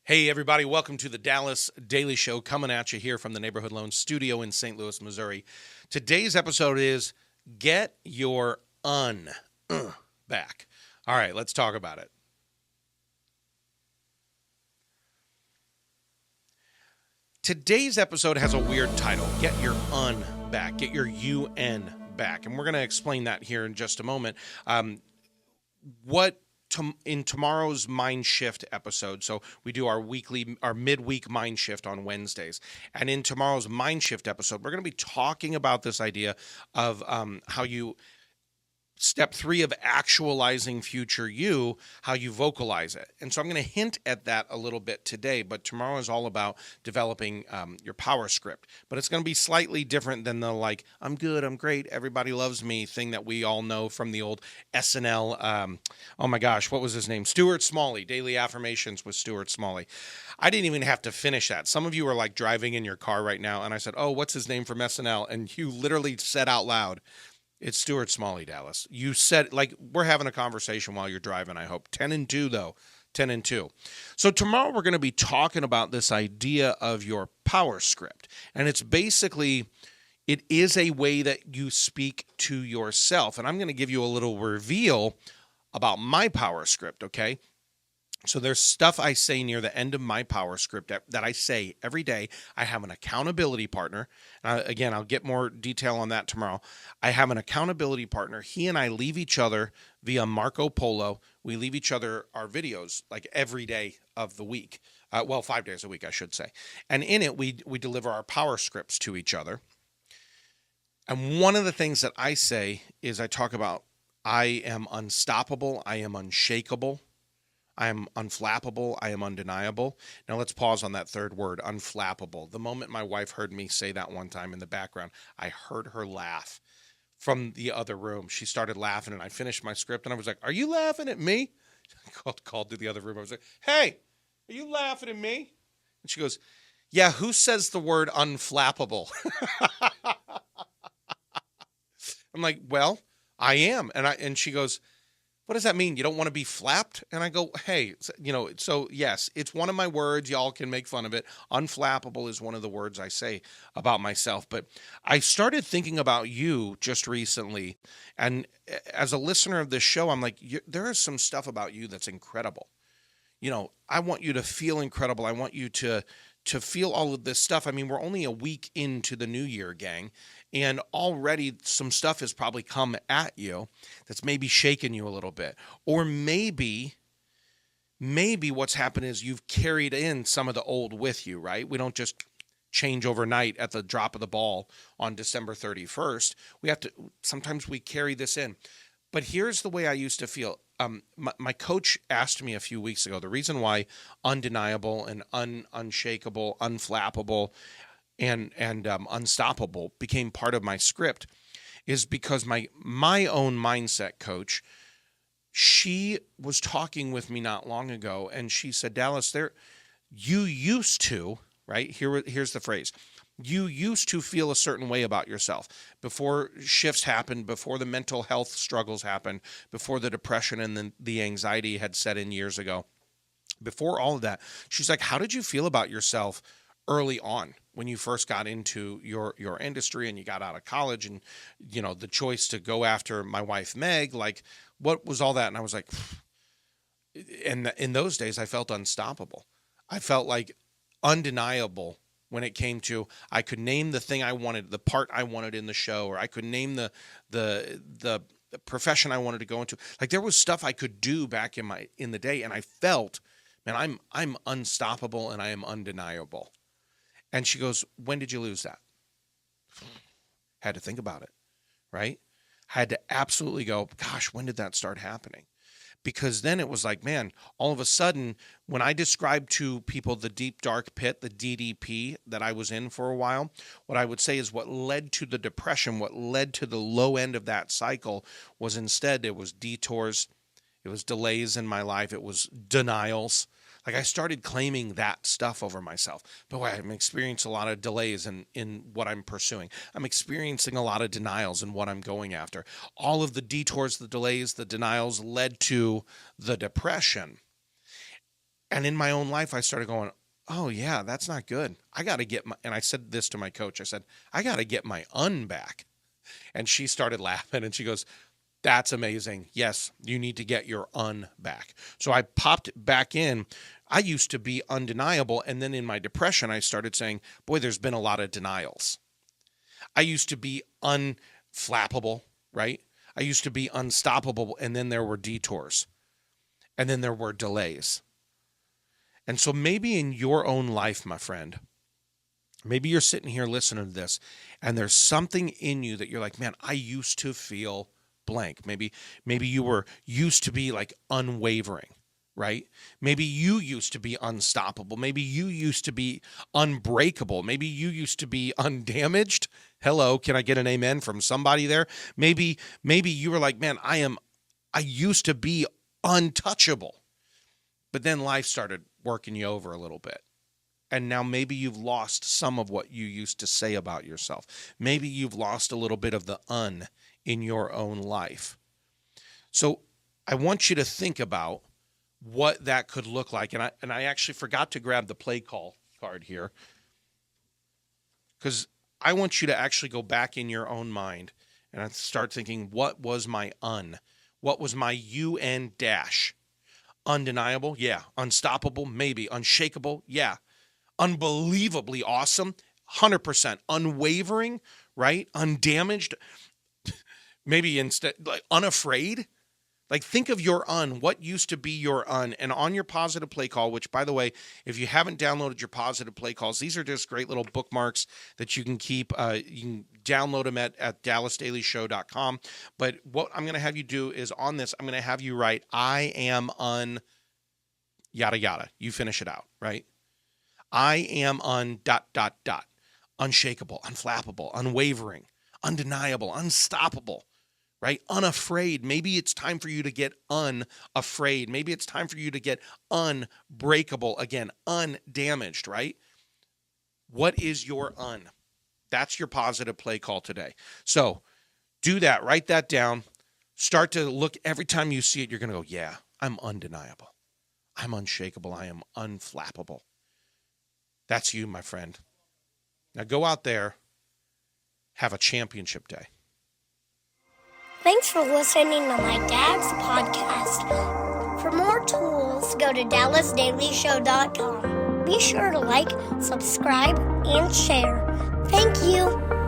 Hey, everybody, welcome to the Dallas Daily Show, coming at you here from the Neighborhood Loan Studio in St. Louis, Missouri. Today's episode is Get Your Back. All right, let's talk about it. Today's episode has a weird title, Get Your Back, Get Your UN back. And we're going to explain that here in just a moment. In tomorrow's Mind Shift episode, so we do our midweek Mind Shift on Wednesdays, and in tomorrow's Mind Shift episode, we're going to be talking about this idea of how you step 3 of actualizing future you, how you vocalize it. And so I'm going to hint at that a little bit today, but tomorrow is all about developing your power script. But it's going to be slightly different than the I'm good, I'm great, everybody loves me thing that we all know from the old SNL. Oh my gosh, what was his name? Stuart Smalley, Daily Affirmations with Stuart Smalley. I didn't even have to finish that. Some of you are driving in your car right now, and I said, oh, what's his name from SNL? And you literally said out loud, it's Stuart Smalley, Dallas. You said, we're having a conversation while you're driving, I hope. 10 and 2, though. 10 and 2. So tomorrow we're going to be talking about this idea of your power script. And it's basically, it is a way that you speak to yourself. And I'm going to give you a little reveal about my power script, okay? So there's stuff I say near the end of my power script that I say every day. I have an accountability partner. Again, I'll get more detail on that tomorrow. I have an accountability partner. He and I leave each other via Marco Polo. We leave each other our videos every day of the week. 5 days a week, I should say. And in it, we deliver our power scripts to each other. And one of the things that I say is I talk about I am unstoppable. I am unshakable. I am unflappable. I am undeniable. Now let's pause on that third word, unflappable. The moment my wife heard me say that one time in the background, I heard her laugh from the other room. She started laughing, and I finished my script, and I was like, are you laughing at me? I called to the other room. I was like, hey, are you laughing at me? And she goes, yeah, who says the word unflappable? I'm like, well, I am. And she goes, what does that mean? You don't want to be flapped? And I go, hey, so yes, it's one of my words. Y'all can make fun of it. Unflappable is one of the words I say about myself. But I started thinking about you just recently. And as a listener of this show, I'm like, there is some stuff about you that's incredible. I want you to feel incredible. I want you to feel all of this stuff. I mean, we're only a week into the new year, gang, and already some stuff has probably come at you that's maybe shaken you a little bit. Or maybe what's happened is you've carried in some of the old with you, right? We don't just change overnight at the drop of the ball on December 31st. Sometimes we carry this in. But here's the way I used to feel. My coach asked me a few weeks ago, the reason why undeniable and unshakable, unflappable, and unstoppable became part of my script is because my own mindset coach, she was talking with me not long ago, and she said, Dallas, you used to, right? Here's the phrase. You used to feel a certain way about yourself before shifts happened, before the mental health struggles happened, before the depression and the anxiety had set in years ago. Before all of that, she's like, how did you feel about yourself early on when you first got into your industry and you got out of college and, the choice to go after my wife, Meg, what was all that? And I was like, and in those days, I felt unstoppable. I felt like undeniable. When it came to, I could name the thing I wanted, the part I wanted in the show, or I could name the profession I wanted to go into. There was stuff I could do back in the day, and I felt, man, I'm unstoppable and I am undeniable. And she goes, when did you lose that? Had to think about it, right? Had to absolutely go, gosh, when did that start happening? Because then it was like, man, all of a sudden, when I described to people the deep, dark pit, the DDP that I was in for a while, what I would say is what led to the depression, what led to the low end of that cycle was instead it was detours, it was delays in my life, it was denials. I started claiming that stuff over myself. Boy, I'm experiencing a lot of delays in what I'm pursuing. I'm experiencing a lot of denials in what I'm going after. All of the detours, the delays, the denials led to the depression. And in my own life, I started going, oh yeah, that's not good. I got to get and I said this to my coach. I said, I got to get my back. And she started laughing and she goes, that's amazing. Yes, you need to get your back. So I popped back in. I used to be undeniable. And then in my depression, I started saying, boy, there's been a lot of denials. I used to be unflappable, right? I used to be unstoppable. And then there were detours. And then there were delays. And so maybe in your own life, my friend, maybe you're sitting here listening to this and there's something in you that you're like, man, I used to feel blank. Maybe you were used to be like unwavering, right? Maybe you used to be unstoppable. Maybe you used to be unbreakable. Maybe you used to be undamaged. Hello, can I get an amen from somebody there? Maybe you were like, man, I used to be untouchable. But then life started working you over a little bit. And now maybe you've lost some of what you used to say about yourself. Maybe you've lost a little bit of the in your own life. So I want you to think about what that could look like. And I actually forgot to grab the play call card here, because I want you to actually go back in your own mind and start thinking, what was my What was my UN dash? Undeniable? Yeah. Unstoppable? Maybe. Unshakable? Yeah. Unbelievably awesome? 100%. Unwavering? Right? Undamaged? Maybe instead, like unafraid? Like think of your what used to be your and on your positive play call, which by the way, if you haven't downloaded your positive play calls, these are just great little bookmarks that you can keep. You can download them at dallasdailyshow.com. But what I'm going to have you do is on this, I'm going to have you write, I am yada, yada. You finish it out, right? I am unshakable, unflappable, unwavering, undeniable, unstoppable. Right? Unafraid. Maybe it's time for you to get unafraid. Maybe it's time for you to get unbreakable again, undamaged, right? What is your That's your positive play call today. So do that. Write that down. Start to look every time you see it. You're going to go, yeah, I'm undeniable. I'm unshakable. I am unflappable. That's you, my friend. Now go out there. Have a championship day. Thanks for listening to my dad's podcast. For more tools, go to dallasdailyshow.com. Be sure to like, subscribe, and share. Thank you.